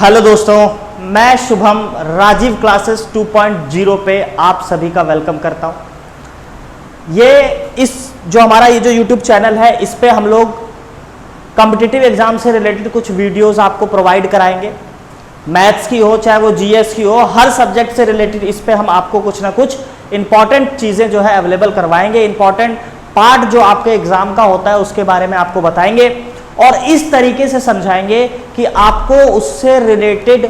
Hello दोस्तों, मैं Shubham Rajiv classes 2.0 पे आप सभी का वेलकम करता हूँ। जो हमारा ये जो यूट्यूब चैनल है, इस पे हम लोग कॉम्पिटिटिव एग्जाम से रिलेटेड कुछ वीडियोस आपको प्रोवाइड कराएंगे। मैथ्स की हो चाहे वो जीएस की हो, हर सब्जेक्ट से रिलेटेड इस पे हम आपको कुछ ना कुछ इंपॉर्टेंट चीज़ें जो है अवेलेबल करवाएंगे। इंपॉर्टेंट पार्ट जो आपके एग्जाम का होता है उसके बारे में आपको बताएंगे और इस तरीके से समझाएंगे कि आपको उससे रिलेटेड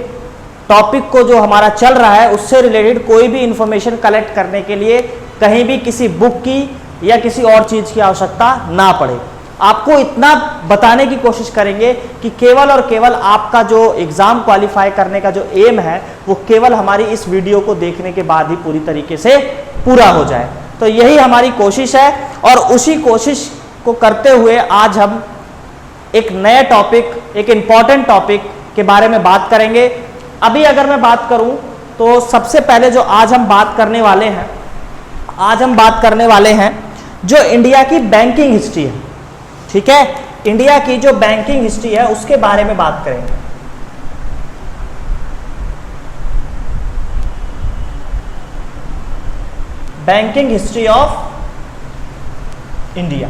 टॉपिक को जो हमारा चल रहा है उससे रिलेटेड कोई भी इंफॉर्मेशन कलेक्ट करने के लिए कहीं भी किसी बुक की या किसी और चीज़ की आवश्यकता ना पड़े। आपको इतना बताने की कोशिश करेंगे कि केवल और केवल आपका जो एग्ज़ाम क्वालिफाई करने का जो एम है वो केवल हमारी इस वीडियो को देखने के बाद ही पूरी तरीके से पूरा हो जाए। तो यही हमारी कोशिश है और उसी कोशिश को करते हुए आज हम एक नया टॉपिक, एक इंपॉर्टेंट टॉपिक के बारे में बात करेंगे। अभी अगर मैं बात करूं तो सबसे पहले जो आज हम बात करने वाले हैं जो इंडिया की बैंकिंग हिस्ट्री है। ठीक है, इंडिया की जो बैंकिंग हिस्ट्री है उसके बारे में बात करेंगे। Banking history of India.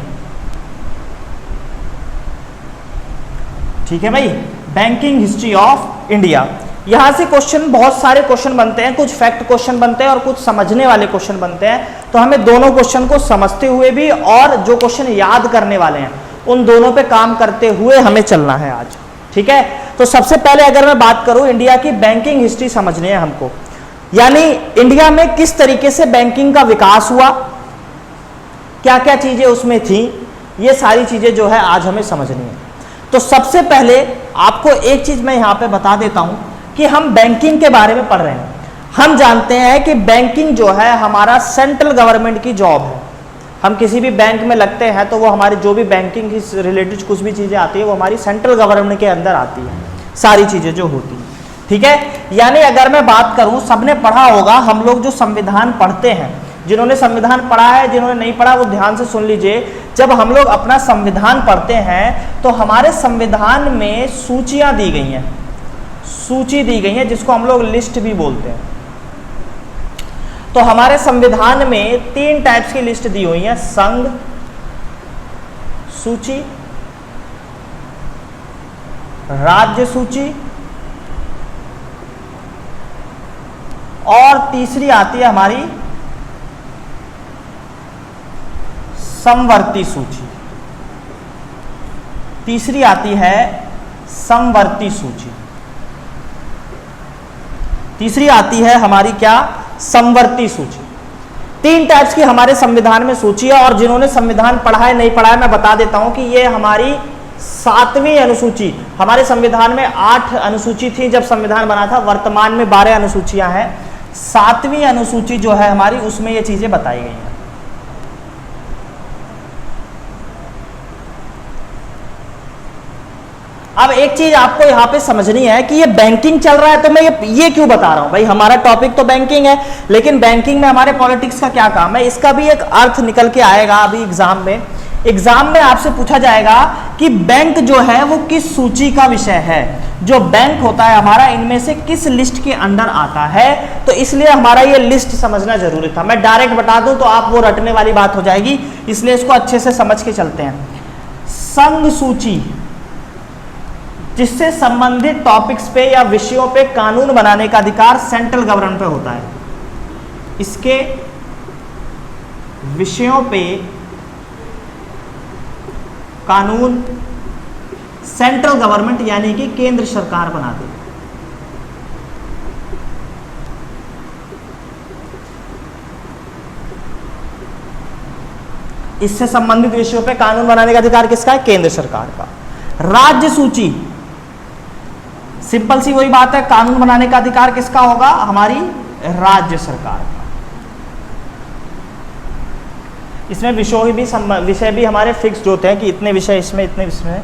ठीक है भाई, बैंकिंग हिस्ट्री ऑफ इंडिया। यहां से क्वेश्चन, बहुत सारे क्वेश्चन बनते हैं, कुछ फैक्ट क्वेश्चन बनते हैं और कुछ समझने वाले क्वेश्चन बनते हैं। तो हमें दोनों क्वेश्चन को समझते हुए भी और जो क्वेश्चन याद करने वाले हैं उन दोनों पे काम करते हुए हमें चलना है आज। ठीक है, तो सबसे पहले अगर मैं बात करूं, इंडिया की बैंकिंग हिस्ट्री समझनी है हमको, यानी इंडिया में किस तरीके से बैंकिंग का विकास हुआ, क्या क्या चीजें उसमें थी, ये सारी चीजें जो है आज हमें समझनी है। तो सबसे पहले आपको एक चीज मैं यहां पे बता देता हूं कि हम बैंकिंग के बारे में पढ़ रहे हैं। हम जानते हैं कि बैंकिंग जो है हमारा सेंट्रल गवर्नमेंट की जॉब है। हम किसी भी बैंक में लगते हैं तो वो हमारी जो भी बैंकिंग की रिलेटेड कुछ भी चीजें आती है वो हमारी सेंट्रल गवर्नमेंट के अंदर आती है, सारी चीजें जो होती हैं। ठीक है, यानी अगर मैं बात करूं, सबने पढ़ा होगा, हम लोग जो संविधान पढ़ते हैं, जिन्होंने संविधान पढ़ा है, जिन्होंने नहीं पढ़ा वो ध्यान से सुन लीजिए। जब हम लोग अपना संविधान पढ़ते हैं तो हमारे संविधान में सूचियां दी गई हैं, सूची दी गई है जिसको हम लोग लिस्ट भी बोलते हैं। तो हमारे संविधान में 3 टाइप्स की लिस्ट दी हुई है, संघ सूची, राज्य सूची और तीसरी आती है हमारी समवर्ती सूची। तीसरी आती है समवर्ती सूची। तीसरी आती है हमारी क्या, समवर्ती सूची। 3 टाइप्स की हमारे संविधान में सूची है और जिन्होंने संविधान पढ़ा है नहीं पढ़ा है मैं बता देता हूं कि ये हमारी 7वीं अनुसूची, हमारे संविधान में 8 अनुसूची थी जब संविधान बना था, वर्तमान में 12 अनुसूचियां हैं। 7वीं अनुसूची जो है हमारी, उसमें ये चीजें बताई गई हैं। अब एक चीज आपको यहां पे समझनी है कि ये बैंकिंग चल रहा है तो मैं ये क्यों बता रहा हूं भाई, हमारा टॉपिक तो बैंकिंग है, लेकिन बैंकिंग में हमारे पॉलिटिक्स का क्या काम है, इसका भी एक अर्थ निकल के आएगा अभी एग्जाम में। एग्जाम में आपसे पूछा जाएगा कि बैंक जो है वो किस सूची का विषय है, जो बैंक होता है हमारा इनमें से किस लिस्ट के अंदर आता है। तो इसलिए हमारा ये लिस्ट समझना जरूरी था। मैं डायरेक्ट बता दूं तो आप वो रटने वाली बात हो जाएगी, इसलिए इसको अच्छे से समझ के चलते हैं। संघ सूची, जिससे संबंधित टॉपिक्स पे या विषयों पे कानून बनाने का अधिकार सेंट्रल गवर्नमेंट पे होता है। इसके विषयों पे कानून सेंट्रल गवर्नमेंट यानी कि केंद्र सरकार बनाती है। इससे संबंधित विषयों पे कानून बनाने का अधिकार किसका है, केंद्र सरकार का। राज्य सूची, सिंपल सी वही बात है, कानून बनाने का अधिकार किसका होगा, हमारी राज्य सरकार का। इसमें विषय भी हमारे फिक्स्ड होते हैं कि इतने विषय इसमें, इतने इसमें।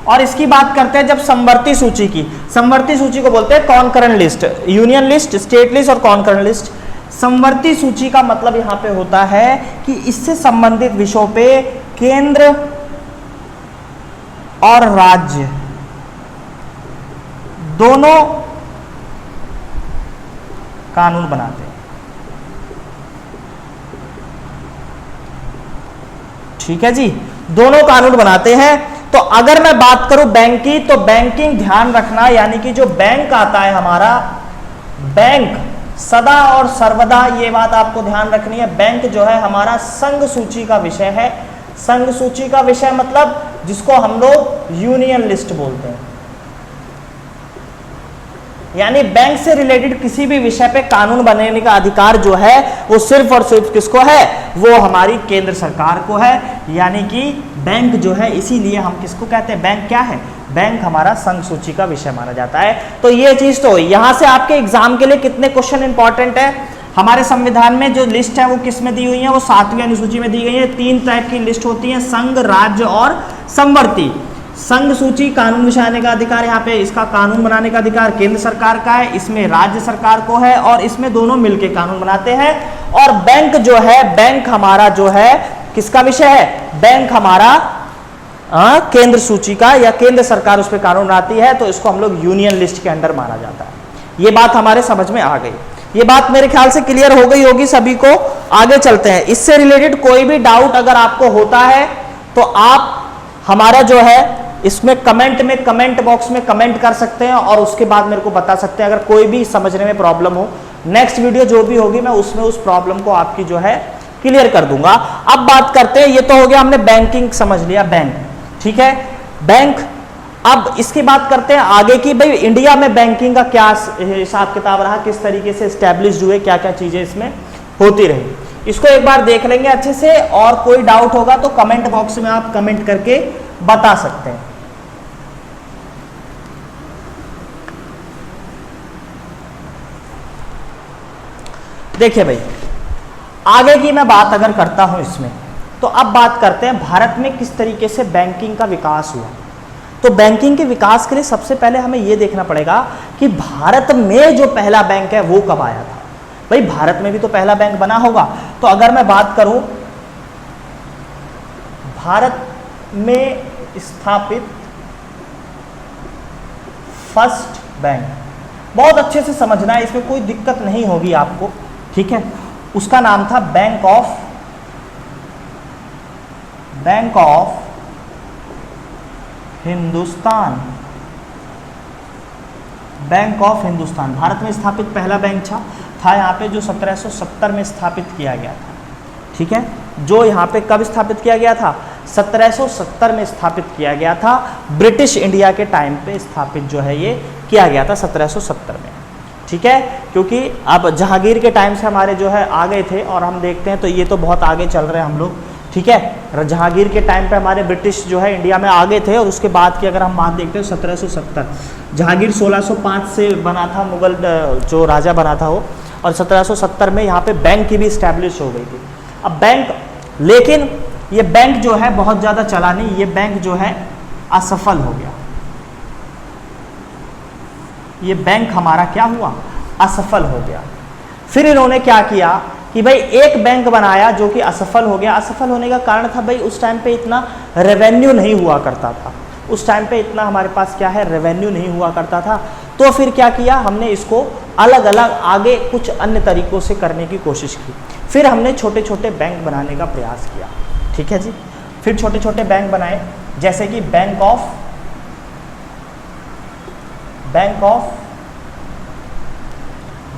और इसकी बात करते हैं जब समवर्ती सूची की। समवर्ती सूची को बोलते हैं concurrent list, union list, state list और कॉन्करेंट लिस्ट। समवर्ती सूची का मतलब यहां पे होता है कि इससे संबंधित विषयों पे केंद्र और राज्य दोनों कानून बनाते हैं। ठीक है जी, दोनों कानून बनाते हैं। तो अगर मैं बात करूं बैंक की, तो बैंकिंग ध्यान रखना, यानी कि जो बैंक आता है हमारा, बैंक सदा और सर्वदा, ये बात आपको ध्यान रखनी है, बैंक जो है हमारा संघ सूची का विषय है। संघ सूची का विषय मतलब जिसको हम लोग यूनियन लिस्ट बोलते हैं, यानी बैंक से रिलेटेड किसी भी विषय पे कानून बनाने का अधिकार जो है वो सिर्फ और सिर्फ किसको है, वो हमारी केंद्र सरकार को है। यानी कि बैंक जो है, इसीलिए हम किसको कहते हैं, बैंक क्या है, बैंक हमारा संघ सूची का विषय माना जाता है। तो ये चीज तो यहां से आपके एग्जाम के लिए कितने क्वेश्चन इंपॉर्टेंट है, हमारे संविधान में जो लिस्ट है वो किस में दी हुई है, वो 7वीं अनुसूची में दी गई है। 3 टाइप की लिस्ट होती है, संघ, राज्य और समवर्ती। संघ सूची कानून बिछाने का अधिकार, यहाँ पे इसका कानून बनाने का अधिकार केंद्र सरकार का है, इसमें राज्य सरकार को है, और इसमें दोनों मिलकर कानून बनाते हैं। और बैंक जो है, बैंक हमारा जो है किसका विषय है, बैंक हमारा केंद्र सूची का, या केंद्र सरकार उस पर कानून बनाती है, तो इसको हम लोग यूनियन लिस्ट के अंडर माना जाता है। ये बात हमारे समझ में आ गई, ये बात मेरे ख्याल से क्लियर हो गई होगी सभी को। आगे चलते हैं, इससे रिलेटेड कोई भी डाउट अगर आपको होता है तो आप हमारा जो है इसमें कमेंट बॉक्स में कमेंट कर सकते हैं, और उसके बाद मेरे को बता सकते हैं अगर कोई भी समझने में प्रॉब्लम हो। नेक्स्ट वीडियो जो भी होगी मैं उसमें उस प्रॉब्लम को आपकी जो है क्लियर कर दूंगा। अब बात करते हैं, ये तो हो गया हमने बैंकिंग समझ लिया, बैंक, ठीक है, बैंक। अब इसकी बात करते हैं आगे की, भाई इंडिया में बैंकिंग का क्या हिसाब किताब रहा, किस तरीके से स्टैब्लिश हुए, क्या क्या चीजें इसमें होती रही, इसको एक बार देख लेंगे अच्छे से। और कोई डाउट होगा तो कमेंट बॉक्स में आप कमेंट करके बता सकते हैं। देखिए भाई, आगे की मैं बात अगर करता हूं इसमें, तो अब बात करते हैं भारत में किस तरीके से बैंकिंग का विकास हुआ। तो बैंकिंग के विकास के लिए सबसे पहले हमें यह देखना पड़ेगा कि भारत में जो पहला बैंक है वो कब आया था। भाई भारत में भी तो पहला बैंक बना होगा। तो अगर मैं बात करूं भारत में स्थापित फर्स्ट बैंक, बहुत अच्छे से समझना है, इसमें कोई दिक्कत नहीं होगी आपको, ठीक है। उसका नाम था bank of Hindustan. Bank of Hindustan Bharat में स्थापित पहला बैंक था यहाँ पे, जो 1770 में स्थापित किया गया था, ठीक है। जो यहाँ पे कब स्थापित किया गया था, 1770 में स्थापित किया गया था। ब्रिटिश इंडिया के टाइम पे स्थापित जो है ये किया गया था 1770 में, ठीक है। क्योंकि अब जहांगीर के टाइम से हमारे जो है आ गए थे, और हम देखते हैं तो ये तो बहुत आगे चल रहे हैं हम लोग, ठीक है। जहांगीर के टाइम पे हमारे ब्रिटिश जो है इंडिया में आ गए थे, और उसके बाद की अगर हम बात देखते हैं 1770, जहांगीर 1605 से बना था, मुगल जो राजा बना था वो, और 1770 में यहाँ पे बैंक की भी इस्टेब्लिश हो गई थी। अब बैंक, लेकिन ये बैंक जो है बहुत ज़्यादा चला नहीं, ये बैंक जो है असफल हो गया। ये बैंक हमारा क्या हुआ, असफल हो गया। फिर इन्होंने क्या किया कि भाई एक बैंक बनाया जो कि असफल हो गया। असफल होने का कारण था भाई उस टाइम पे इतना रेवेन्यू नहीं हुआ करता था, उस टाइम पे इतना हमारे पास क्या है, रेवेन्यू नहीं हुआ करता था। तो फिर क्या किया हमने, इसको अलग अलग आगे कुछ अन्य तरीकों से करने की कोशिश की। फिर हमने छोटे छोटे बैंक बनाने का प्रयास किया, ठीक है जी। फिर छोटे छोटे बैंक बनाए, जैसे कि bank of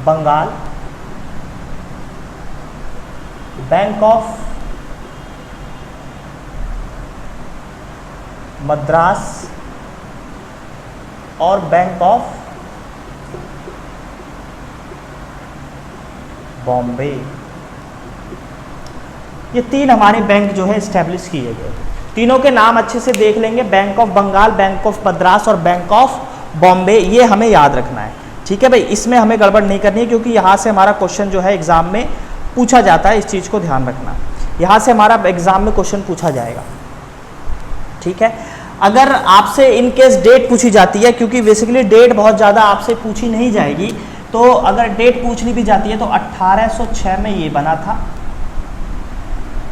Bengal, bank of Madras और बैंक ऑफ बॉम्बे। ये 3 हमारे बैंक जो है स्टैब्लिश किए गए। तीनों के नाम अच्छे से देख लेंगे, bank of Bengal, bank of Madras और बैंक ऑफ बॉम्बे, ये हमें याद रखना है, ठीक है भाई। इसमें हमें गड़बड़ नहीं करनी है, क्योंकि यहाँ से हमारा क्वेश्चन जो है एग्जाम में पूछा जाता है, इस चीज़ को ध्यान रखना। यहाँ से हमारा एग्जाम में क्वेश्चन पूछा जाएगा, ठीक है। अगर आपसे इन केस डेट पूछी जाती है, क्योंकि बेसिकली डेट बहुत ज़्यादा आपसे पूछी नहीं जाएगी, तो अगर डेट पूछ ली भी जाती है तो 1806 में ये बना था,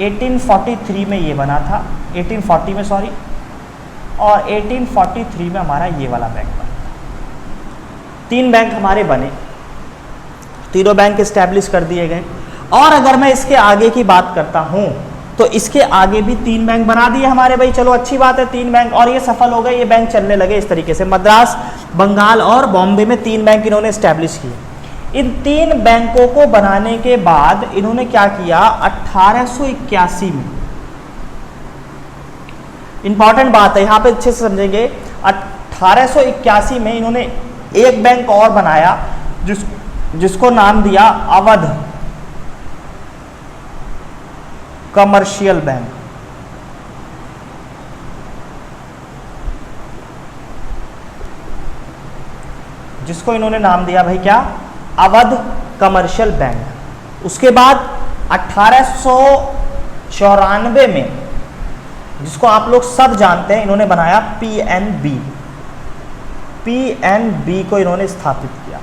1843 में ये बना था, 1840 में सॉरी, और 1843 में हमारा ये वाला बैंक बना था, 3 बैंक हमारे बने, तीनों बैंक स्टैब्लिश कर दिए गए। और अगर मैं इसके आगे की बात करता हूं तो इसके आगे भी 3 बैंक बना दिए हमारे भाई, चलो अच्छी बात है 3 बैंक, और ये सफल हो गए, ये बैंक चलने लगे इस तरीके से। मद्रास, बंगाल और बॉम्बे में 3 बैंक इन्होंने स्टैब्लिश किए। इन 3 बैंकों को बनाने के बाद इन्होंने क्या किया, 1881 में, इंपॉर्टेंट बात है यहां पे अच्छे से समझेंगे, 1881 में इन्होंने एक बैंक और बनाया जिसको नाम दिया अवध कमर्शियल बैंक। जिसको इन्होंने नाम दिया भाई क्या, अवध कमर्शियल बैंक। उसके बाद 1894 में, जिसको आप लोग सब जानते हैं, इन्होंने बनाया पीएनबी। पीएनबी को इन्होंने स्थापित किया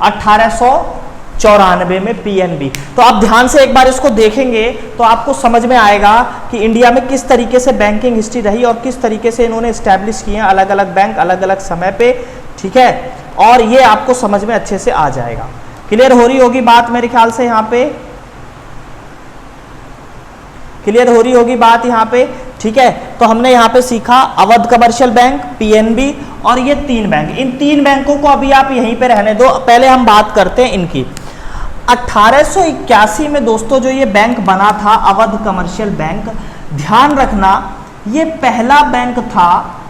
1894 में, पीएनबी। तो आप ध्यान से एक बार इसको देखेंगे तो आपको समझ में आएगा कि इंडिया में किस तरीके से बैंकिंग हिस्ट्री रही और किस तरीके से इन्होंने स्टैब्लिश किए हैं अलग अलग बैंक अलग अलग समय पे, ठीक है। और ये आपको समझ में अच्छे से आ जाएगा। क्लियर हो रही होगी बात मेरे ख्याल से, यहाँ पे क्लियर हो रही होगी बात यहाँ पे, ठीक है। तो हमने यहाँ पे सीखा अवध कमर्शियल बैंक, पीएनबी और ये 3 बैंक। इन 3 बैंकों को अभी आप यहीं पे रहने दो, पहले हम बात करते हैं इनकी। 1881 में दोस्तों जो ये बैंक बना था अवध कमर्शियल बैंक, ध्यान रखना ये पहला बैंक था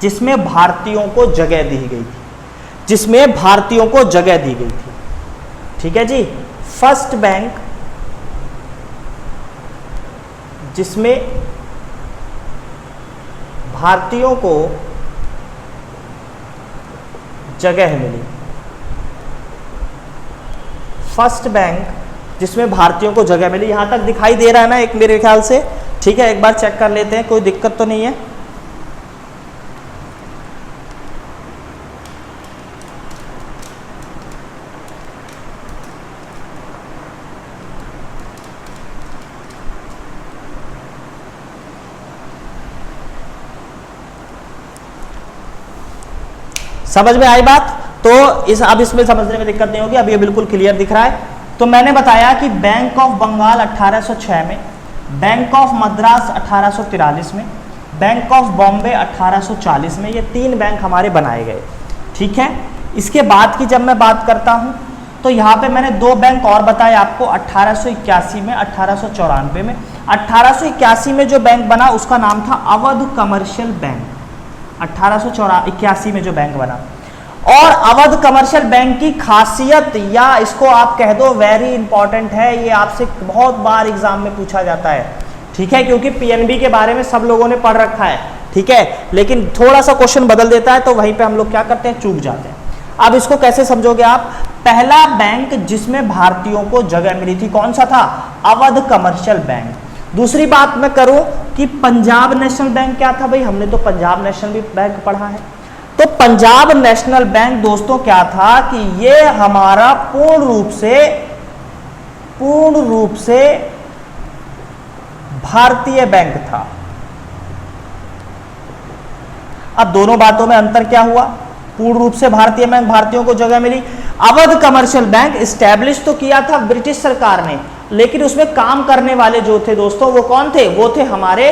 जिसमें भारतीयों को जगह दी गई थी, जिसमें भारतीयों को जगह दी गई थी, ठीक है जी। फर्स्ट बैंक जिसमें भारतीयों को जगह मिली, फर्स्ट बैंक जिसमें भारतीयों को जगह मिली। यहां तक दिखाई दे रहा है ना एक मेरे ख्याल से, ठीक है। एक बार चेक कर लेते हैं, कोई दिक्कत तो नहीं है। समझ में आई बात? तो अब इसमें समझने में दिक्कत नहीं होगी, अब ये बिल्कुल क्लियर दिख रहा है। तो मैंने बताया कि बैंक ऑफ बंगाल 1806 में, बैंक ऑफ मद्रास 1843 में, बैंक ऑफ बॉम्बे 1840 में, ये 3 बैंक हमारे बनाए गए, ठीक है। इसके बाद की जब मैं बात करता हूं तो यहाँ पे मैंने 2 बैंक और बताए आपको, 1881 में, 1894 में। 1881 में जो बैंक बना उसका नाम था अवध कमर्शियल बैंक, 1881 में जो बैंक बना। और अवध कमर्शियल बैंक की खासियत, या इसको आप कह दो वेरी इंपॉर्टेंट है, ये आपसे बहुत बार एग्जाम में पूछा जाता है, ठीक है, क्योंकि पीएनबी के बारे में सब लोगों ने पढ़ रखा है, ठीक है, लेकिन थोड़ा सा क्वेश्चन बदल देता है तो वहीं पे हम लोग क्या करते हैं, चूक जाते हैं। अब इसको कैसे समझोगे आप? पहला बैंक जिसमें भारतीयों को जगह मिली थी कौन सा था? Awadh commercial bank. दूसरी बात मैं करूं कि पंजाब नेशनल बैंक क्या था भाई, हमने तो पंजाब नेशनल भी बैंक पढ़ा है। तो पंजाब नेशनल बैंक दोस्तों क्या था कि ये हमारा पूर्ण रूप से भारतीय बैंक था। अब दोनों बातों में अंतर क्या हुआ? पूर्ण रूप से भारतीय बैंक, भारतीयों को जगह मिली। अवध कमर्शियल बैंक इस्टेब्लिश तो किया था ब्रिटिश सरकार ने, लेकिन उसमें काम करने वाले जो थे दोस्तों वो कौन थे? वो थे हमारे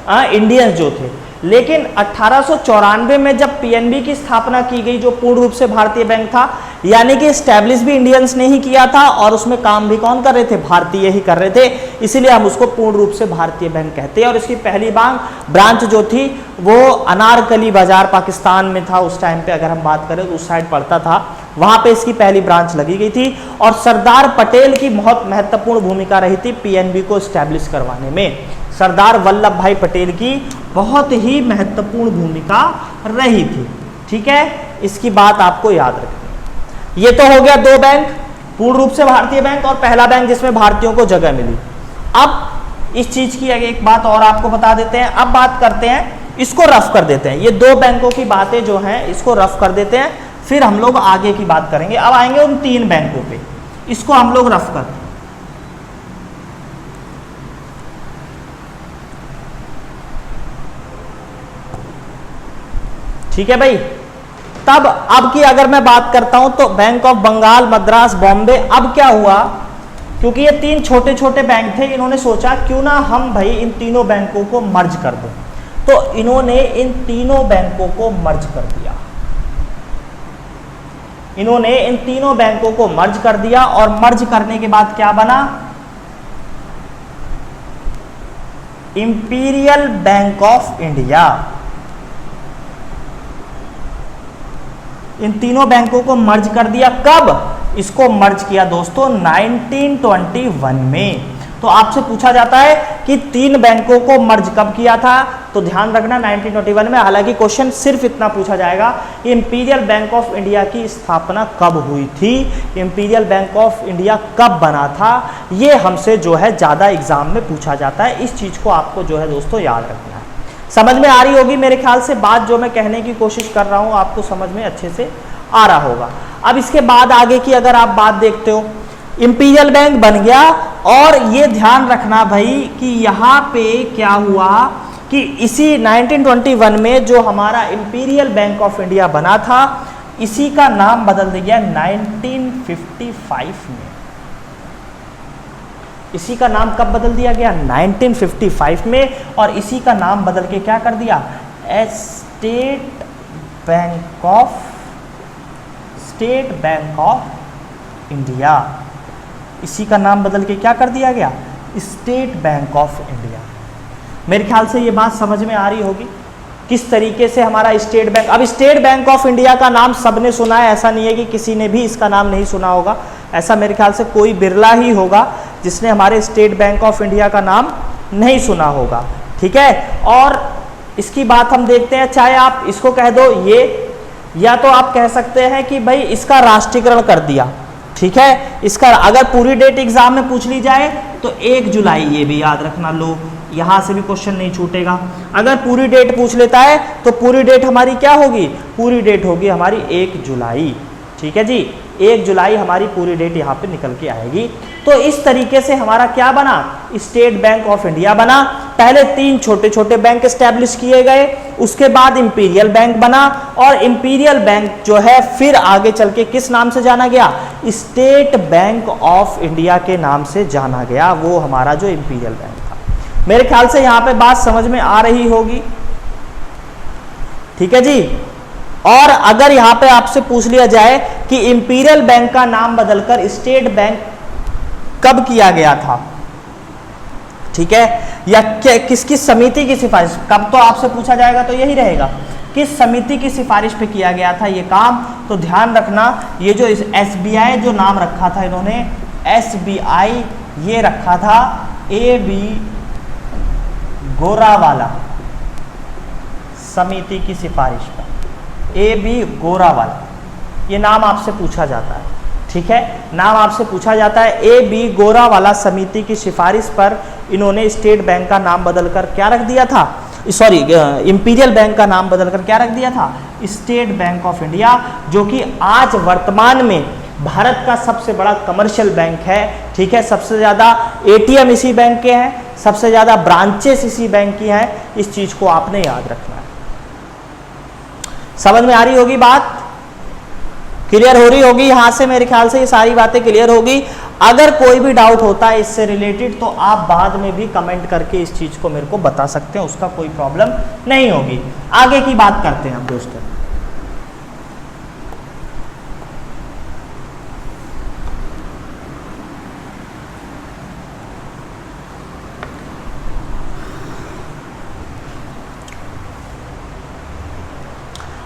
इंडियंस जो थे। लेकिन 1894 में जब पीएनबी की स्थापना की गई, जो पूर्ण रूप से भारतीय बैंक था, यानी कि स्टैब्लिश भी इंडियंस ने ही किया था और उसमें काम भी कौन कर रहे थे? भारतीय ही कर रहे थे, इसीलिए हम उसको पूर्ण रूप से भारतीय बैंक कहते हैं। और इसकी पहली ब्रांच जो थी वो अनारकली बाजार पाकिस्तान में था उस टाइम पे, अगर हम बात करें तो उस साइड पड़ता था, वहां पे इसकी पहली ब्रांच लगी गई थी। और सरदार पटेल की बहुत महत्वपूर्ण भूमिका रही थी पीएनबी को स्टैब्लिश करवाने में। सरदार वल्लभ भाई पटेल की बहुत ही महत्वपूर्ण भूमिका रही थी, ठीक है, इसकी बात आपको याद रखनी। ये तो हो गया 2 बैंक, पूर्ण रूप से भारतीय बैंक और पहला बैंक जिसमें भारतीयों को जगह मिली। अब इस चीज की एक बात और आपको बता देते हैं। अब बात करते हैं, इसको रफ कर देते हैं, ये 2 बैंकों की बातें जो हैं इसको रफ कर देते हैं, फिर हम लोग आगे की बात करेंगे। अब आएंगे उन 3 बैंकों पे, इसको हम लोग रफ करते हैं। ठीक है भाई, तब अब की अगर मैं बात करता हूं तो बैंक ऑफ बंगाल, मद्रास, बॉम्बे, अब क्या हुआ, क्योंकि ये तीन छोटे छोटे बैंक थे, इन्होंने सोचा क्यों ना हम भाई इन तीनों बैंकों को मर्ज कर दें, तो इन्होंने इन तीनों बैंकों को मर्ज कर दिया। इन्होंने इन तीनों बैंकों को मर्ज कर दिया और मर्ज करने के बाद क्या बना, इंपीरियल बैंक ऑफ इंडिया। इन तीनों बैंकों को मर्ज कर दिया। कब इसको मर्ज किया दोस्तों? 1921 में। तो आपसे पूछा जाता है कि तीन बैंकों को मर्ज कब किया था, तो ध्यान रखना 1921 में। हालांकि क्वेश्चन सिर्फ इतना पूछा जाएगा कि इंपीरियल बैंक ऑफ इंडिया की स्थापना कब हुई थी, इंपीरियल बैंक ऑफ इंडिया कब बना था, ये हमसे जो है ज़्यादा एग्जाम में पूछा जाता है। इस चीज़ को आपको जो है दोस्तों याद रखना है। समझ में आ रही होगी मेरे ख्याल से बात जो मैं कहने की कोशिश कर रहा हूँ, आपको समझ में अच्छे से आ रहा होगा। अब इसके बाद आगे की अगर आप बात देखते हो, इंपीरियल बैंक बन गया और ये ध्यान रखना भाई कि यहाँ पे क्या हुआ कि इसी 1921 में जो हमारा इंपीरियल बैंक ऑफ इंडिया बना था, इसी का नाम बदल दिया 1955 में। इसी का नाम कब बदल दिया गया? 1955 में। और इसी का नाम बदल के क्या कर दिया? State Bank of India. इसी का नाम बदल के क्या कर दिया गया? State Bank of India. मेरे ख्याल से ये बात समझ में आ रही होगी किस तरीके से हमारा स्टेट बैंक। अब स्टेट बैंक ऑफ इंडिया का नाम सबने सुना है, ऐसा नहीं है कि किसी ने भी इसका नाम नहीं सुना होगा। ऐसा मेरे ख्याल से कोई बिरला ही होगा जिसने हमारे स्टेट बैंक ऑफ इंडिया का नाम नहीं सुना होगा। ठीक है, और इसकी बात हम देखते हैं, चाहे आप इसको कह दो ये, या तो आप कह सकते हैं कि भाई इसका राष्ट्रीयकरण कर दिया। ठीक है, इसका अगर पूरी डेट एग्जाम में पूछ ली जाए तो 1 जुलाई, ये भी याद रखना, लो यहां से भी क्वेश्चन नहीं छूटेगा। अगर पूरी डेट पूछ लेता है तो पूरी डेट हमारी क्या होगी? पूरी डेट होगी हमारी 1 जुलाई। ठीक है जी, 1 जुलाई हमारी पूरी डेट यहाँ पे निकल के आएगी। तो इस तरीके से हमारा क्या बना? स्टेट बैंक ऑफ इंडिया बना। पहले 3 छोटे छोटे बैंक एस्टेब्लिश किए गए, उसके बाद इंपीरियल बैंक बना, और इंपीरियल बैंक जो है फिर आगे चल के किस नाम से जाना गया? स्टेट बैंक ऑफ इंडिया के नाम से जाना गया, वो हमारा जो इंपीरियल बैंक था। मेरे ख्याल से यहाँ पे बात समझ में आ रही होगी। ठीक है जी, और अगर यहाँ पे आपसे पूछ लिया जाए कि इंपीरियल बैंक का नाम बदलकर स्टेट बैंक कब किया गया था, ठीक है, या किसकी समिति की सिफारिश, कब तो आपसे पूछा जाएगा तो यही रहेगा, किस समिति की सिफारिश पे किया गया था ये काम, तो ध्यान रखना ये जो एसबीआई जो नाम रखा था इन्होंने, एसबीआई, ये रखा था AB गोरावाला समिति की सिफारिश पर। AB गोरावाला ये नाम आपसे पूछा जाता है। ठीक है, नाम आपसे पूछा जाता है। AB गोरावाला समिति की सिफारिश पर इन्होंने स्टेट बैंक का नाम बदलकर क्या रख दिया था, सॉरी इंपीरियल बैंक का नाम बदलकर क्या रख दिया था? स्टेट बैंक ऑफ इंडिया, जो कि आज वर्तमान में भारत का सबसे बड़ा कमर्शियल बैंक है। ठीक है, सबसे ज़्यादा ATM इसी बैंक के हैं, सबसे ज़्यादा ब्रांचेस इसी बैंक की हैं। इस चीज़ को आपने याद रखना है। समझ में आ रही होगी बात, क्लियर हो रही होगी यहाँ से? मेरे ख्याल से ये सारी बातें क्लियर होगी। अगर कोई भी डाउट होता है इससे रिलेटेड तो आप बाद में भी कमेंट करके इस चीज़ को मेरे को बता सकते हैं, उसका कोई प्रॉब्लम नहीं होगी। आगे की बात करते हैं अब दोस्तों।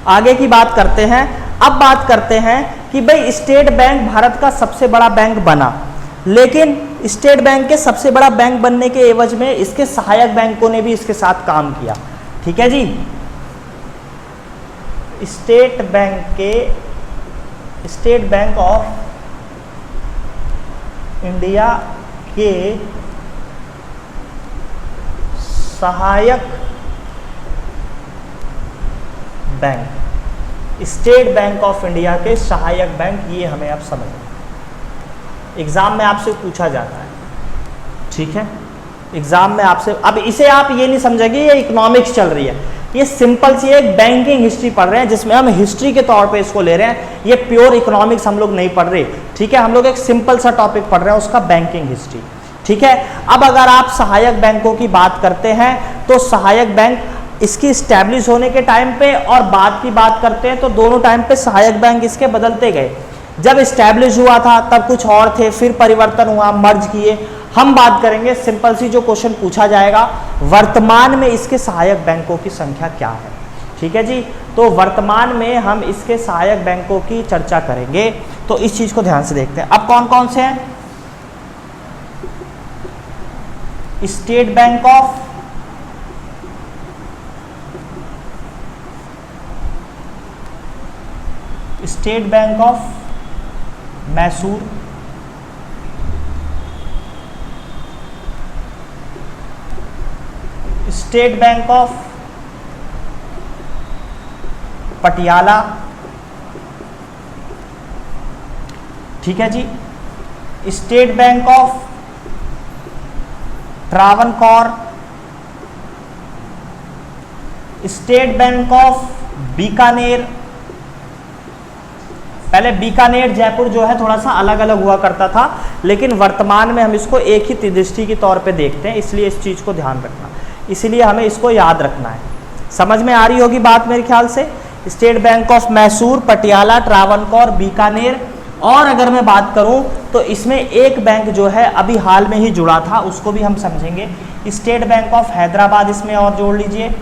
आगे की बात करते हैं। अब बात करते हैं कि भाई स्टेट बैंक भारत का सबसे बड़ा बैंक बना, लेकिन स्टेट बैंक के सबसे बड़ा बैंक बनने के एवज में इसके सहायक बैंकों ने भी इसके साथ काम किया। ठीक है जी, स्टेट बैंक ऑफ इंडिया के सहायक bank, state Bank of India के सहायक बैंक, ये हमें अब समझना, एग्जाम में आपसे पूछा जाता है। ठीक है, एग्जाम में आपसे, अब इसे आप ये नहीं समझेंगे ये इकोनॉमिक्स चल रही है, ये सिंपल सी एक बैंकिंग हिस्ट्री पढ़ रहे हैं, जिसमें हम हिस्ट्री के तौर पे इसको ले रहे हैं। ये प्योर इकोनॉमिक्स हम लोग नहीं पढ़ रहे, ठीक है, हम लोग एक सिंपल सा टॉपिक पढ़ रहे हैं, उसका बैंकिंग हिस्ट्री, ठीक है। अब अगर आप सहायक बैंकों की बात करते हैं तो सहायक बैंक इसकी स्टैब्लिश होने के टाइम पे और बाद की बात करते हैं तो दोनों टाइम पे सहायक बैंक इसके बदलते गए। जब स्टैब्लिश हुआ था तब कुछ और थे, फिर परिवर्तन हुआ, मर्ज किए। हम बात करेंगे सिंपल सी जो क्वेश्चन पूछा जाएगा, वर्तमान में इसके सहायक बैंकों की संख्या क्या है, ठीक है जी। तो वर्तमान में हम इसके सहायक बैंकों की चर्चा करेंगे, तो इस चीज को ध्यान से देखते हैं। अब कौन कौन से हैं? State Bank of Mysore, State Bank of Patiala, ठीक है जी, State Bank of Travancore, State Bank of Bikaner. पहले बीकानेर जयपुर जो है थोड़ा सा अलग अलग हुआ करता था, लेकिन वर्तमान में हम इसको एक ही दृष्टि के तौर पे देखते हैं, इसलिए इस चीज को ध्यान रखना, इसलिए हमें इसको याद रखना है। समझ में आ रही होगी बात मेरे ख्याल से। State Bank of Mysore, Patiala, Travancore, Bikaner. और अगर मैं बात करूं तो इसमें एक बैंक जो है अभी हाल में ही जुड़ा था, उसको भी हम समझेंगे, स्टेट बैंक ऑफ हैदराबाद इसमें और जोड़ लीजिए।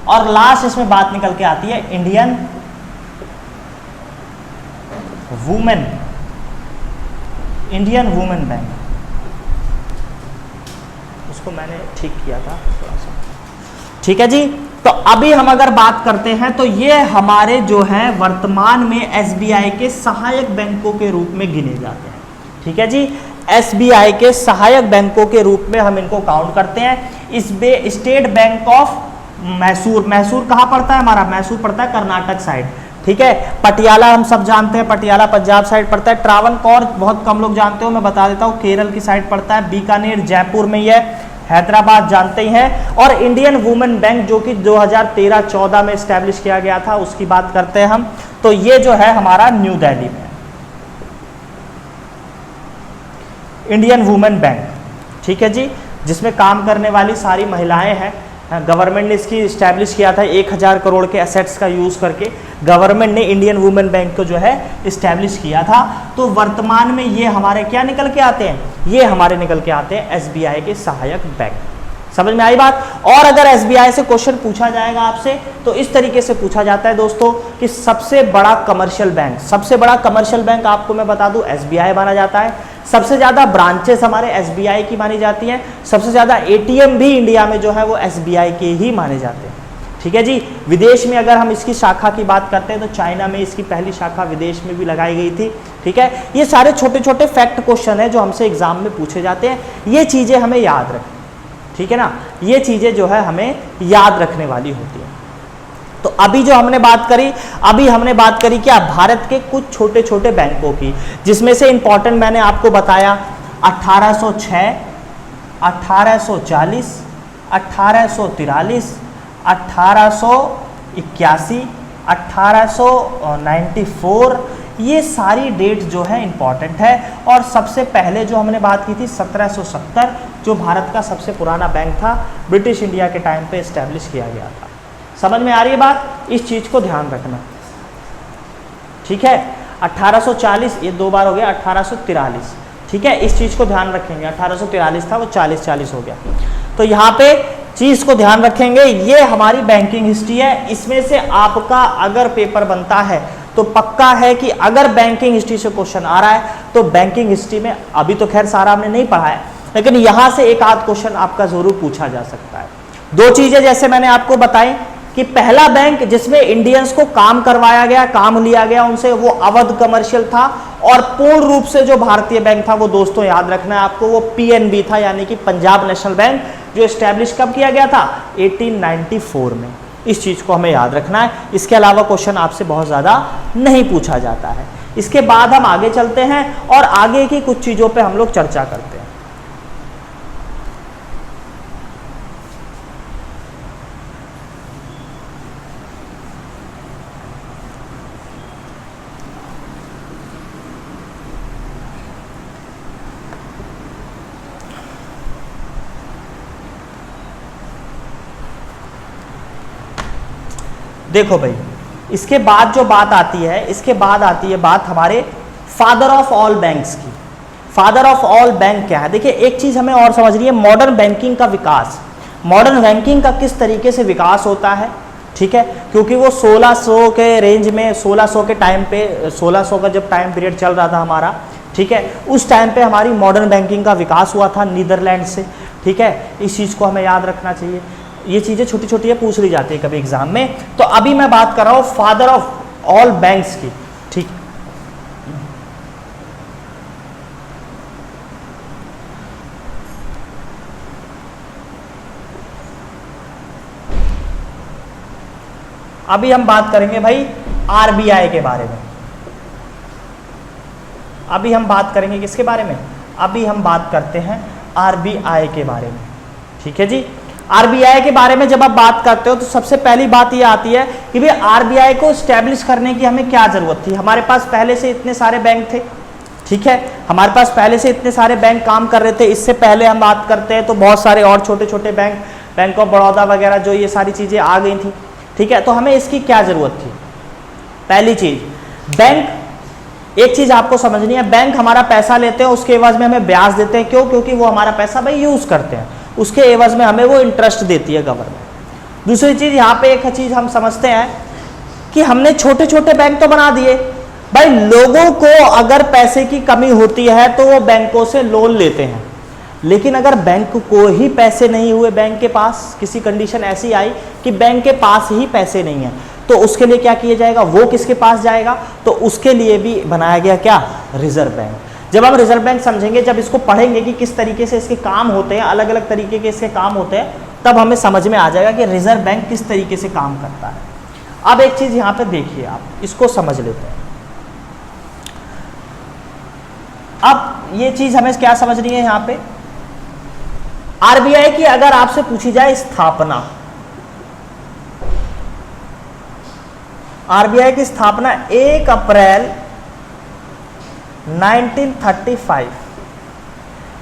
और लास्ट इसमें बात निकल के आती है इंडियन वुमेन बैंक, उसको मैंने ठीक किया था थोड़ा सा, ठीक है जी। तो अभी हम अगर बात करते हैं तो ये हमारे जो है वर्तमान में एसबीआई के सहायक बैंकों के रूप में गिने जाते हैं, ठीक है जी। एसबीआई के सहायक बैंकों के रूप में हम इनको काउंट करते हैं। इस state Bank of Mysore, Mysore कहाँ पड़ता है हमारा? मैसूर पड़ता है कर्नाटक साइड, ठीक है। पटियाला हम सब जानते हैं, पटियाला पंजाब साइड पड़ता है। ट्रावनकोर बहुत कम लोग जानते हो, मैं बता देता हूँ, केरल की साइड पड़ता है। बीकानेर जयपुर में ही है। हैदराबाद जानते ही हैं। और इंडियन वुमेन बैंक जो कि 2013-14 में स्टैब्लिश किया गया था, उसकी बात करते हैं हम, तो ये जो है हमारा न्यू दिल्ली में इंडियन वुमेन बैंक, ठीक है जी, जिसमें काम करने वाली सारी महिलाएं हैं। गवर्नमेंट ने इसकी स्टैब्लिश किया था 1000 करोड़ के एसेट्स का यूज करके गवर्नमेंट ने इंडियन वुमेन बैंक को जो है स्टैब्लिश किया था। तो वर्तमान में ये हमारे क्या निकल के आते हैं? ये हमारे निकल के आते हैं एसबीआई के सहायक बैंक। समझ में आई बात? और अगर एसबीआई से क्वेश्चन पूछा जाएगा आपसे तो इस तरीके से पूछा जाता है दोस्तों कि सबसे बड़ा कमर्शियल बैंक, सबसे बड़ा कमर्शियल बैंक आपको मैं बता दूं एसबीआई माना जाता है। सबसे ज्यादा ब्रांचेस हमारे एसबीआई की मानी जाती हैं। सबसे ज्यादा एटीएम भी इंडिया में जो है वो एसबीआई के ही माने जाते हैं, ठीक है जी। विदेश में अगर हम इसकी शाखा की बात करते हैं तो चाइना में इसकी पहली शाखा विदेश में भी लगाई गई थी, ठीक है। ये सारे छोटे छोटे फैक्ट क्वेश्चन है जो हमसे एग्जाम में पूछे जाते हैं। ये चीजें हमें याद रखें, ठीक है ना, ये चीजें जो है हमें याद रखने वाली होती है। तो अभी जो हमने बात करी, अभी हमने बात करी क्या? भारत के कुछ छोटे छोटे बैंकों की, जिसमें से इंपॉर्टेंट मैंने आपको बताया 1806, 1840, 1843, 1881, 1894, ये सारी डेट जो है इंपॉर्टेंट है। और सबसे पहले जो हमने बात की थी 1770, जो भारत का सबसे पुराना बैंक था, ब्रिटिश इंडिया के टाइम पे एस्टेब्लिश किया गया था। समझ में आ रही है बात? इस चीज को ध्यान रखना, ठीक है। 1840 ये 2 बार हो गया, 1843, ठीक है, इस चीज को ध्यान रखेंगे। 1843 था, वो 40-40 हो गया। तो यहाँ पे चीज को ध्यान रखेंगे, ये हमारी बैंकिंग हिस्ट्री है। इसमें से आपका अगर पेपर बनता है तो पक्का है कि अगर बैंकिंग हिस्ट्री से क्वेश्चन आ रहा है तो बैंकिंग हिस्ट्री में, अभी तो खैर सारा हमने नहीं पढ़ा है, लेकिन यहां से एक आध क्वेश्चन आपका जरूर पूछा जा सकता है। 2 चीजें जैसे मैंने आपको बताई कि पहला बैंक जिसमें इंडियंस को काम करवाया गया, काम लिया गया उनसे, वो अवध कमर्शियल था। और पूर्ण रूप से जो भारतीय बैंक था वो दोस्तों याद रखना है आपको, वो पीएनबी था, यानी कि पंजाब नेशनल बैंक, जो एस्टैब्लिश कब किया गया था? 1894 में। इस चीज को हमें याद रखना है। इसके अलावा क्वेश्चन आपसे बहुत ज्यादा नहीं पूछा जाता है। इसके बाद हम आगे चलते हैं और आगे की कुछ चीजों पे हम लोग चर्चा करते हैं। देखो भाई, इसके बाद जो बात आती है, इसके बाद आती है बात हमारे फादर ऑफ ऑल बैंक्स की। फादर ऑफ ऑल बैंक क्या है? देखिए एक चीज हमें और समझनी है, मॉडर्न बैंकिंग का विकास। मॉडर्न बैंकिंग का किस तरीके से विकास होता है, ठीक है, क्योंकि वो 1600 के रेंज में, 1600 के टाइम पे, 1600 का जब टाइम पीरियड चल रहा था हमारा, ठीक है, उस टाइम पे हमारी मॉडर्न बैंकिंग का विकास हुआ था नीदरलैंड से, ठीक है। इस चीज़ को हमें याद रखना चाहिए, ये चीज़ें छोटी छोटी है, पूछ ली जाती है कभी एग्जाम में। तो अभी मैं बात कर रहा हूँ फादर ऑफ ऑल बैंक्स की, ठीक। अभी हम बात करेंगे भाई आरबीआई के बारे में। अभी हम बात करेंगे किसके बारे में? अभी हम बात करते हैं आरबीआई के बारे में, ठीक है जी। आरबीआई के बारे में जब आप बात करते हो तो सबसे पहली बात ये आती है कि भाई आरबीआई को स्टैब्लिश करने की हमें क्या जरूरत थी। हमारे पास पहले से इतने सारे बैंक थे, ठीक है, हमारे पास पहले से इतने सारे बैंक काम कर रहे थे। इससे पहले हम बात करते हैं तो बहुत सारे और छोटे छोटे बैंक, बैंक ऑफ बड़ौदा वगैरह, जो ये सारी चीजें आ गई थी, ठीक है। तो हमें इसकी क्या जरूरत थी? पहली चीज, बैंक, एक चीज आपको समझनी है, बैंक हमारा पैसा लेते हैं, उसके एवज में हमें ब्याज देते हैं। क्यों? क्योंकि वो हमारा पैसा भाई यूज करते हैं, उसके एवज में हमें वो इंटरेस्ट देती है गवर्नमेंट। दूसरी चीज, यहाँ पे एक चीज हम समझते हैं कि हमने छोटे छोटे बैंक तो बना दिए भाई, लोगों को अगर पैसे की कमी होती है तो वो बैंकों से लोन लेते हैं, लेकिन अगर बैंक को ही पैसे नहीं हुए, बैंक के पास किसी कंडीशन ऐसी आई कि बैंक के पास ही पैसे नहीं है, तो उसके लिए क्या किया जाएगा? वो किसके पास जाएगा? तो उसके लिए भी बनाया गया क्या? Reserve bank. जब हम रिजर्व बैंक समझेंगे, जब इसको पढ़ेंगे कि किस तरीके से इसके काम होते हैं, अलग अलग तरीके के इसके काम होते हैं, तब हमें समझ में आ जाएगा कि रिजर्व बैंक किस तरीके से काम करता है। अब एक चीज यहां पे देखिए, आप इसको समझ लेते हैं। अब ये चीज हमें क्या समझनी है यहां पे? आरबीआई की अगर आपसे पूछी जाए स्थापना, आरबीआई की स्थापना 1 अप्रैल 1935।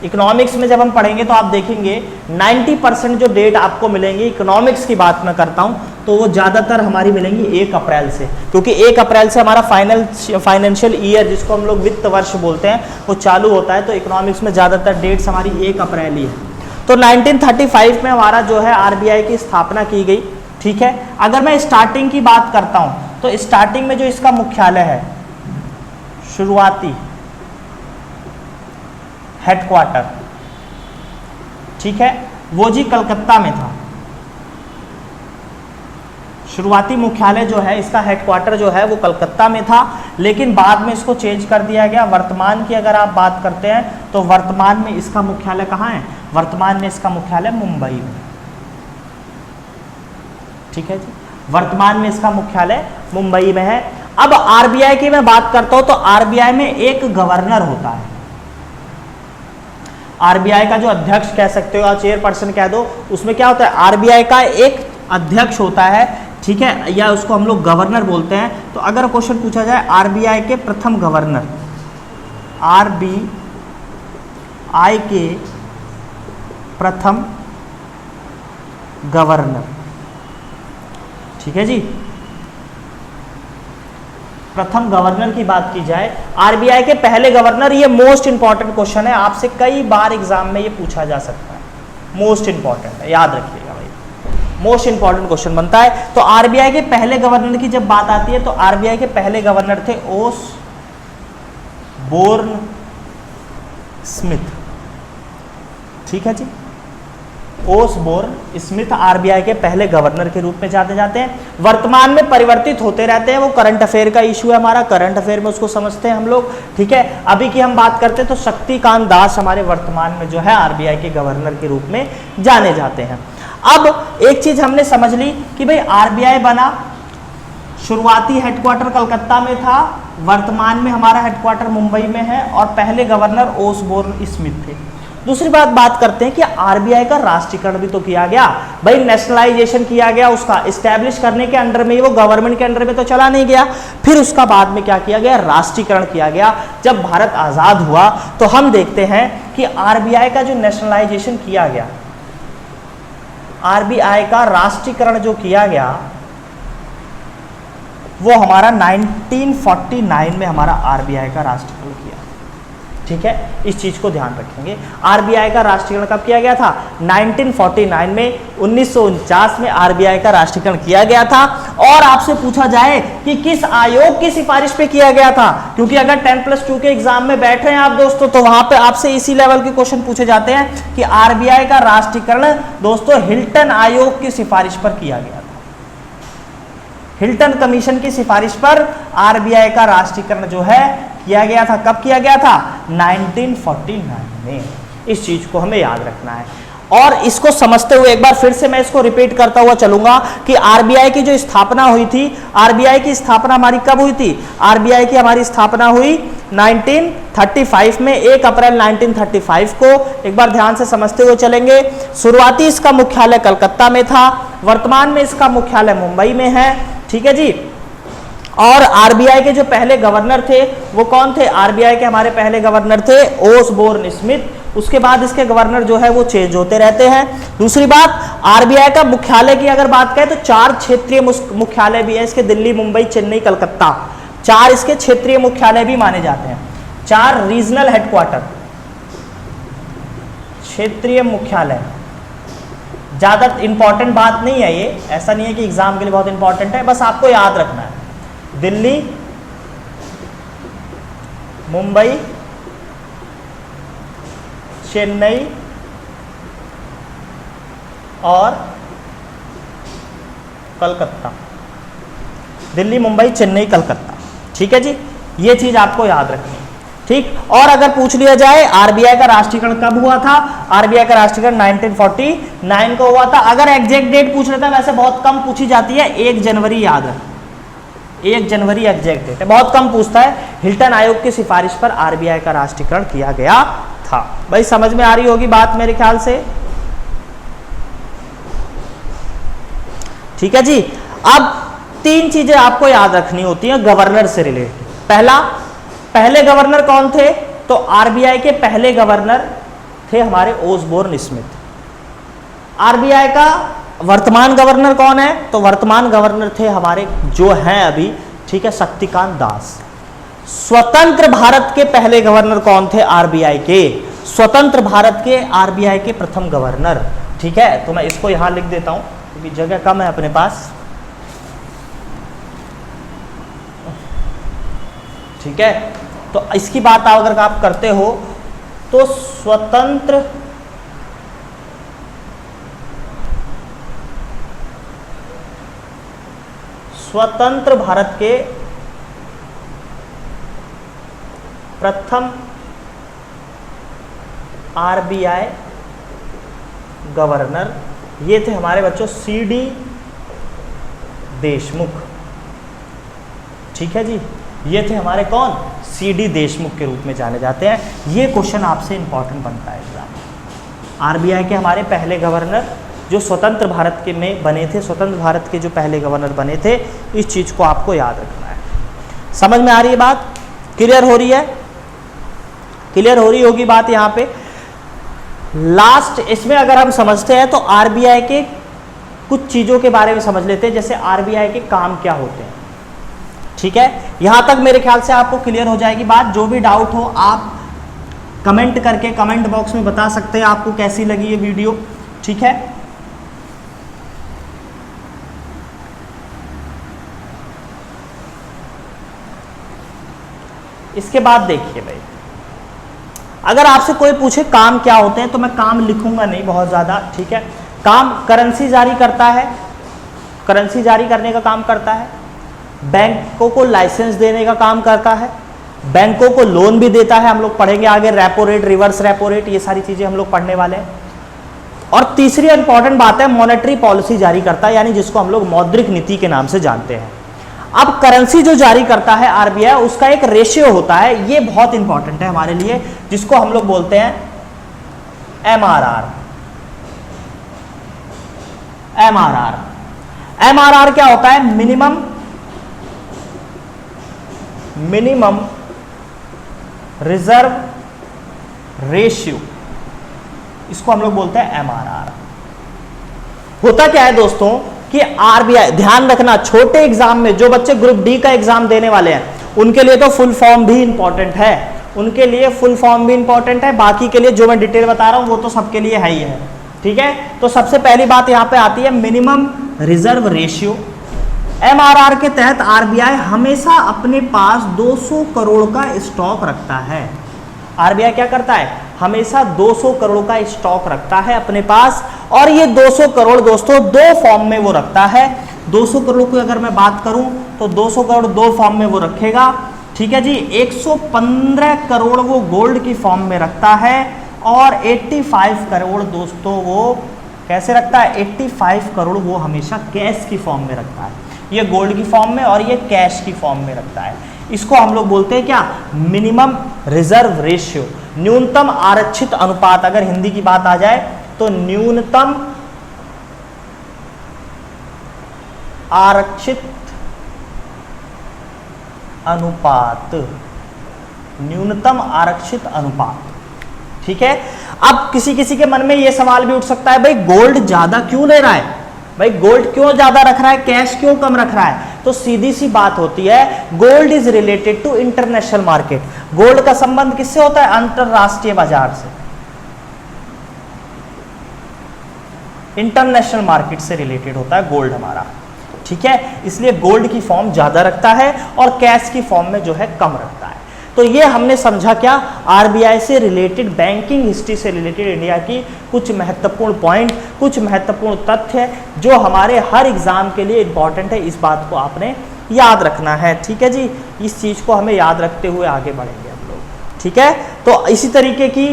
इकोनॉमिक्स में जब हम पढ़ेंगे तो आप देखेंगे 90% जो डेट आपको मिलेंगी, इकोनॉमिक्स की बात मैं करता हूं, तो वो ज्यादातर हमारी मिलेंगी 1 अप्रैल से, क्योंकि 1 अप्रैल से हमारा फाइनेंशियल ईयर, जिसको हम लोग वित्त वर्ष बोलते हैं, वो चालू होता है। तो इकोनॉमिक्स में ज्यादातर डेट्स हमारी 1 अप्रैल ही है। तो 1935 में हमारा जो है आरबीआई की स्थापना की गई, ठीक है। अगर मैं स्टार्टिंग की बात करता हूं तो स्टार्टिंग में जो इसका मुख्यालय है, शुरुआती हेडक्वार्टर, ठीक है, वो जी कलकत्ता में था। शुरुआती मुख्यालय जो है, इसका हेडक्वार्टर जो है वो कलकत्ता में था, लेकिन बाद में इसको चेंज कर दिया गया। वर्तमान की अगर आप बात करते हैं तो वर्तमान में इसका मुख्यालय कहाँ है? वर्तमान में इसका मुख्यालय मुंबई में, ठीक है जी, वर्तमान में इसका मुख्यालय मुंबई में है। अब आरबीआई की मैं बात करता हूं तो आरबीआई में एक गवर्नर होता है। आरबीआई का जो अध्यक्ष कह सकते हो या चेयरपर्सन कह दो, उसमें क्या होता है? आरबीआई का एक अध्यक्ष होता है, ठीक है, या उसको हम लोग गवर्नर बोलते हैं। तो अगर क्वेश्चन पूछा जाए आरबीआई के प्रथम गवर्नर, आरबीआई के प्रथम गवर्नर, ठीक है जी, प्रथम गवर्नर की बात की जाए, आरबीआई के पहले गवर्नर, ये मोस्ट इंपॉर्टेंट क्वेश्चन है, आपसे कई बार एग्जाम में ये पूछा जा सकता है, मोस्ट इंपॉर्टेंट है, याद रखिएगा भाई, मोस्ट इंपॉर्टेंट क्वेश्चन बनता है। तो आरबीआई के पहले गवर्नर की जब बात आती है तो आरबीआई के पहले गवर्नर थे ओसबोर्न स्मिथ, ठीक है जी, ओसबोर्न स्मिथ आरबीआई के पहले गवर्नर के रूप में जाने जाते हैं। वर्तमान में परिवर्तित होते रहते हैं, वो करंट अफेयर का इशू है हमारा, करंट अफेयर में उसको समझते हैं हम लोग, ठीक है। अभी की हम बात करते हैं तो शक्तिकांत दास हमारे वर्तमान में जो है आरबीआई के गवर्नर के रूप में जाने जाते हैं। अब एक चीज हमने समझ ली कि भाई आरबीआई बना, शुरुआती हेडक्वार्टर कलकत्ता में था, वर्तमान में हमारा हेडक्वार्टर मुंबई में है, और पहले गवर्नर ओसबोर्न स्मिथ थे। दूसरी बात करते हैं कि आरबीआई का राष्ट्रीयकरण भी तो किया गया भाई, नेशनलाइजेशन किया गया, उसका एस्टैब्लिश करने के अंडर में ही, वो गवर्नमेंट के अंडर में तो चला नहीं गया, फिर उसका बाद में क्या किया गया? राष्ट्रीयकरण किया गया। जब भारत आजाद हुआ तो हम देखते हैं कि आरबीआई का जो नेशनलाइजेशन किया गया, आरबीआई का राष्ट्रीयकरण जो किया गया, वो हमारा 1949 में हमारा आरबीआई का राष्ट्रीयकरण किया। ठीक है, इस चीज को ध्यान रखेंगे। आरबीआई का राष्ट्रीयकरण कब किया गया था? 1949 में। 1949 में आरबीआई का राष्ट्रीयकरण किया गया था। और आपसे पूछा जाए कि किस आयोग की सिफारिश पे किया गया था, क्योंकि अगर 10+2 के एग्जाम में बैठ रहे हैं आप दोस्तों, तो वहां पे आपसे इसी लेवल के क्वेश्चन पूछे जाते हैं कि आरबीआई का राष्ट्रीयकरण दोस्तों हिल्टन आयोग की सिफारिश पर किया गया था। हिल्टन कमीशन की सिफारिश पर आरबीआई का राष्ट्रीयकरण जो है किया गया था। कब किया गया था? 1949 में। इस चीज को हमें याद रखना है। और इसको समझते हुए एक बार फिर से मैं इसको रिपीट करता हुआ चलूंगा कि आरबीआई की जो स्थापना हुई थी, आरबीआई की स्थापना हमारी कब हुई थी? आरबीआई की हमारी स्थापना हुई 1935 में, 1 अप्रैल 1935 को। एक बार ध्यान से समझते हुए चलेंगे। शुरुआती इसका मुख्यालय कलकत्ता में था, वर्तमान में इसका मुख्यालय मुंबई में है। ठीक है जी। और आरबीआई के जो पहले गवर्नर थे वो कौन थे? आरबीआई के हमारे पहले गवर्नर थे ओसबोर्न स्मिथ। उसके बाद इसके गवर्नर जो है वो चेंज होते रहते हैं। दूसरी बात, आरबीआई का मुख्यालय की अगर बात करें तो 4 क्षेत्रीय मुख्यालय भी है इसके, दिल्ली, मुंबई, चेन्नई, कलकत्ता। 4 इसके क्षेत्रीय मुख्यालय भी माने जाते हैं। 4 रीजनल हेडक्वार्टर, क्षेत्रीय मुख्यालय। ज्यादा इंपॉर्टेंट बात नहीं है ये, ऐसा नहीं है कि एग्जाम के लिए बहुत इंपॉर्टेंट है, बस आपको याद रखना है। दिल्ली, मुंबई, चेन्नई और कलकत्ता। दिल्ली, मुंबई, चेन्नई, कलकत्ता। ठीक है जी, ये चीज आपको याद रखनी है। ठीक। और अगर पूछ लिया जाए आरबीआई का राष्ट्रीयकरण कब हुआ था? आरबीआई का राष्ट्रीयकरण 1949 को हुआ था। अगर एग्जैक्ट डेट पूछ लेता है, वैसे बहुत कम पूछी जाती है, 1 जनवरी याद रखें। 1 जनवरी एग्जैक्ट डेट है, बहुत कम पूछता है। हिल्टन आयोग की सिफारिश पर आरबीआई का राष्ट्रीयकरण किया गया था। भाई समझ में आ रही होगी बात मेरे ख्याल से। ठीक है जी। अब 3 चीजें आपको याद रखनी होती हैं गवर्नर से रिलेटेड। पहला, पहले गवर्नर कौन थे? तो आरबीआई के पहले गवर्नर थे हमारे ओसबोर्न स्मिथ। आरबीआई का वर्तमान गवर्नर कौन है? तो वर्तमान गवर्नर थे हमारे जो हैं अभी, ठीक है, शक्तिकांत दास। स्वतंत्र भारत के पहले गवर्नर कौन थे? आरबीआई के, स्वतंत्र भारत के आरबीआई के प्रथम गवर्नर। ठीक है, तो मैं इसको यहां लिख देता हूं क्योंकि जगह कम है अपने पास। ठीक है, तो इसकी बात अगर आप करते हो तो स्वतंत्र भारत के प्रथम आरबीआई गवर्नर ये थे हमारे बच्चों सीडी देशमुख। ठीक है जी, ये थे हमारे कौन? सीडी देशमुख के रूप में जाने जाते हैं। ये क्वेश्चन आपसे इंपॉर्टेंट बनता है एग्जाम में। आरबीआई के हमारे पहले गवर्नर जो स्वतंत्र भारत के में बने थे, स्वतंत्र भारत के जो पहले गवर्नर बने थे, इस चीज को आपको याद रखना है। समझ में आ रही है बात? क्लियर हो रही है? क्लियर हो रही होगी बात यहाँ पे। लास्ट इसमें अगर हम समझते हैं तो आरबीआई के कुछ चीजों के बारे में समझ लेते हैं, जैसे आरबीआई के काम क्या होते हैं। ठीक है, यहां तक मेरे ख्याल से आपको क्लियर हो जाएगी बात। जो भी डाउट हो आप कमेंट करके कमेंट बॉक्स में बता सकते हैं आपको कैसी लगी ये वीडियो। ठीक है, इसके बाद देखिए भाई, अगर आपसे कोई पूछे काम क्या होते हैं तो मैं काम लिखूंगा नहीं बहुत ज्यादा। ठीक है, काम करेंसी जारी करता है, करेंसी जारी करने का काम करता है, बैंकों को लाइसेंस देने का काम करता है, बैंकों को लोन भी देता है। हम लोग पढ़ेंगे आगे repo rate, reverse repo rate, ये सारी चीजें हम लोग पढ़ने वाले हैं। और तीसरी इंपॉर्टेंट बात है, मॉनेटरी पॉलिसी जारी करता है, यानी जिसको हम लोग मौद्रिक नीति के नाम से जानते हैं। अब करेंसी जो जारी करता है आरबीआई, उसका एक रेशियो होता है, ये बहुत इंपॉर्टेंट है हमारे लिए, जिसको हम लोग बोलते हैं एमआरआर। एमआरआर, एमआरआर क्या होता है? मिनिमम रिजर्व रेशियो, इसको हम लोग बोलते हैं एमआरआर। होता क्या है दोस्तों कि आरबीआई, ध्यान रखना छोटे एग्जाम में जो बच्चे ग्रुप डी का एग्जाम देने वाले हैं उनके लिए तो फुल फॉर्म भी इंपॉर्टेंट है, उनके लिए फुल फॉर्म भी इंपॉर्टेंट है, बाकी के लिए जो मैं डिटेल बता रहा हूं वो तो सबके लिए है ही है, ठीक है। तो सबसे पहली बात यहां पे आती है मिनिमम रिजर्व रेशियो। एमआरआर के तहत आरबीआई हमेशा अपने पास 200 करोड़ का स्टॉक रखता है। आरबीआई क्या करता है, हमेशा 200 करोड़ का स्टॉक रखता है अपने पास, और ये 200 करोड़ दोस्तों दो फॉर्म में वो रखता है। 200 करोड़ की अगर मैं बात करूं तो 200 करोड़ दो फॉर्म में वो रखेगा, ठीक है जी। 115 करोड़ वो गोल्ड की फॉर्म में रखता है और 85 करोड़ दोस्तों वो कैसे रखता है, 85 करोड़ वो हमेशा कैश की फॉर्म में रखता है। ये गोल्ड की फॉर्म में और ये कैश की फॉर्म में रखता है। इसको हम लोग बोलते हैं क्या, मिनिमम रिजर्व रेशियो, न्यूनतम आरक्षित अनुपात। अगर हिंदी की बात आ जाए तो न्यूनतम आरक्षित अनुपात, न्यूनतम आरक्षित अनुपात, ठीक है। अब किसी किसी के मन में यह सवाल भी उठ सकता है, भाई गोल्ड ज्यादा क्यों ले रहा है, भाई गोल्ड क्यों ज्यादा रख रहा है, कैश क्यों कम रख रहा है। तो सीधी सी बात होती है, gold is related to international market. Gold का संबंध किससे होता है, अंतरराष्ट्रीय बाजार से, इंटरनेशनल मार्केट से रिलेटेड होता है गोल्ड हमारा, ठीक है। इसलिए गोल्ड की फॉर्म ज्यादा रखता है और कैश की फॉर्म में जो है कम रखता है। तो ये हमने समझा क्या, आरबीआई से रिलेटेड, बैंकिंग हिस्ट्री से रिलेटेड इंडिया की कुछ महत्वपूर्ण पॉइंट, कुछ महत्वपूर्ण तथ्य जो हमारे हर एग्जाम के लिए इंपॉर्टेंट है। इस बात को आपने याद रखना है, ठीक है जी। इस चीज को हमें याद रखते हुए आगे बढ़ेंगे हम लोग, ठीक है। तो इसी तरीके की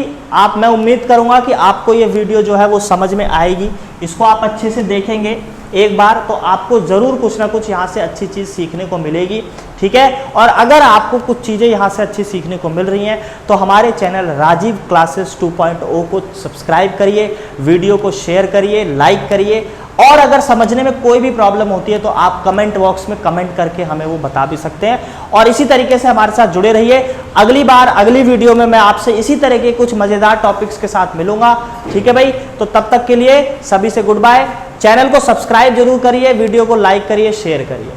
मैं उम्मीद करूंगा कि आपको ये वीडियो जो है वो समझ में आएगी। इसको आप अच्छे से देखेंगे एक बार तो आपको जरूर कुछ ना कुछ यहाँ से अच्छी चीज सीखने को मिलेगी, ठीक है। और अगर आपको कुछ चीजें यहाँ से अच्छी सीखने को मिल रही हैं तो हमारे चैनल राजीव क्लासेस 2.0 को सब्सक्राइब करिए, वीडियो को शेयर करिए, लाइक करिए, और अगर समझने में कोई भी प्रॉब्लम होती है तो आप कमेंट बॉक्स में कमेंट करके हमें वो बता भी सकते हैं। और इसी तरीके से हमारे साथ जुड़े रहिए। अगली बार अगली वीडियो में मैं आपसे इसी तरह के कुछ मजेदार टॉपिक्स के साथ मिलूंगा, ठीक है भाई। तो तब तक के लिए सभी से गुड बाय। चैनल को सब्सक्राइब जरूर करिए, वीडियो को लाइक करिए, शेयर करिए।